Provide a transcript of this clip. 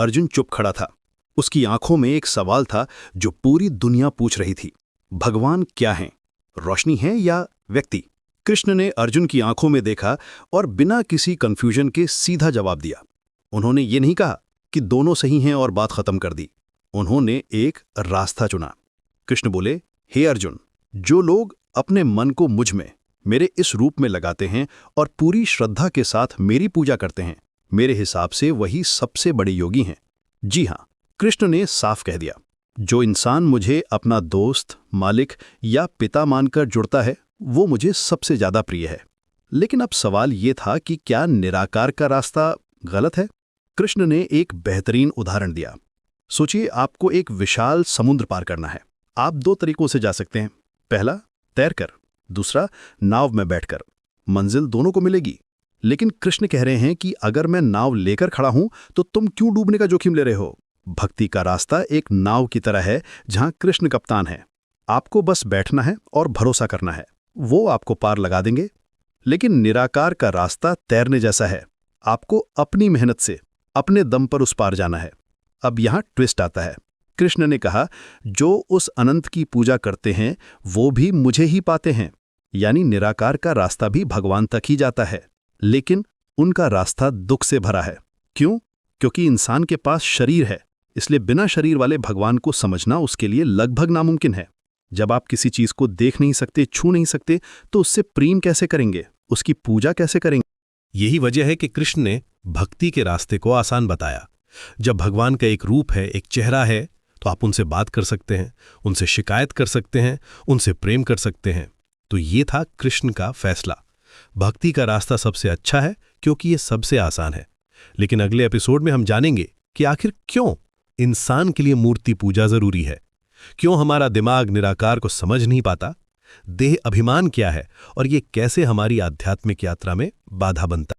अर्जुन चुप खड़ा था। उसकी आंखों में एक सवाल था जो पूरी दुनिया पूछ रही थी। भगवान क्या हैं? रोशनी है या व्यक्ति? कृष्ण ने अर्जुन की आंखों में देखा और बिना किसी कंफ्यूजन के सीधा जवाब दिया। उन्होंने ये नहीं कहा कि दोनों सही हैं और बात खत्म कर दी। उन्होंने एक रास्ता चुना। कृष्ण बोले, हे अर्जुन, जो लोग अपने मन को मुझ में, मेरे इस रूप में लगाते हैं और पूरी श्रद्धा के साथ मेरी पूजा करते हैं, मेरे हिसाब से वही सबसे बड़े योगी हैं। जी हाँ, कृष्ण ने साफ कह दिया, जो इंसान मुझे अपना दोस्त, मालिक या पिता मानकर जुड़ता है वो मुझे सबसे ज्यादा प्रिय है। लेकिन अब सवाल ये था कि क्या निराकार का रास्ता गलत है? कृष्ण ने एक बेहतरीन उदाहरण दिया। सोचिए, आपको एक विशाल समुद्र पार करना है। आप दो तरीकों से जा सकते हैं। पहला, तैरकर, दूसरा, नाव में बैठकर। मंजिल दोनों को मिलेगी। लेकिन कृष्ण कह रहे हैं कि अगर मैं नाव लेकर खड़ा हूं तो तुम क्यों डूबने का जोखिम ले रहे हो? भक्ति का रास्ता एक नाव की तरह है जहां कृष्ण कप्तान है। आपको बस बैठना है और भरोसा करना है, वो आपको पार लगा देंगे। लेकिन निराकार का रास्ता तैरने जैसा है। आपको अपनी मेहनत से, अपने दम पर उस पार जाना है। अब यहां ट्विस्ट आता है। कृष्ण ने कहा, जो उस अनंत की पूजा करते हैं वो भी मुझे ही पाते हैं। यानी निराकार का रास्ता भी भगवान तक ही जाता है, लेकिन उनका रास्ता दुख से भरा है। क्यों? क्योंकि इंसान के पास शरीर है, इसलिए बिना शरीर वाले भगवान को समझना उसके लिए लगभग नामुमकिन है। जब आप किसी चीज को देख नहीं सकते, छू नहीं सकते, तो उससे प्रेम कैसे करेंगे? उसकी पूजा कैसे करेंगे? यही वजह है कि कृष्ण ने भक्ति के रास्ते को आसान बताया। जब भगवान का एक रूप है, एक चेहरा है, तो आप उनसे बात कर सकते हैं, उनसे शिकायत कर सकते हैं, उनसे प्रेम कर सकते हैं। तो ये था कृष्ण का फैसला। भक्ति का रास्ता सबसे अच्छा है क्योंकि ये सबसे आसान है। लेकिन अगले एपिसोड में हम जानेंगे कि आखिर क्यों इंसान के लिए मूर्ति पूजा जरूरी है, क्यों हमारा दिमाग निराकार को समझ नहीं पाता, देह अभिमान क्या है और ये कैसे हमारी आध्यात्मिक यात्रा में बाधा बनता है।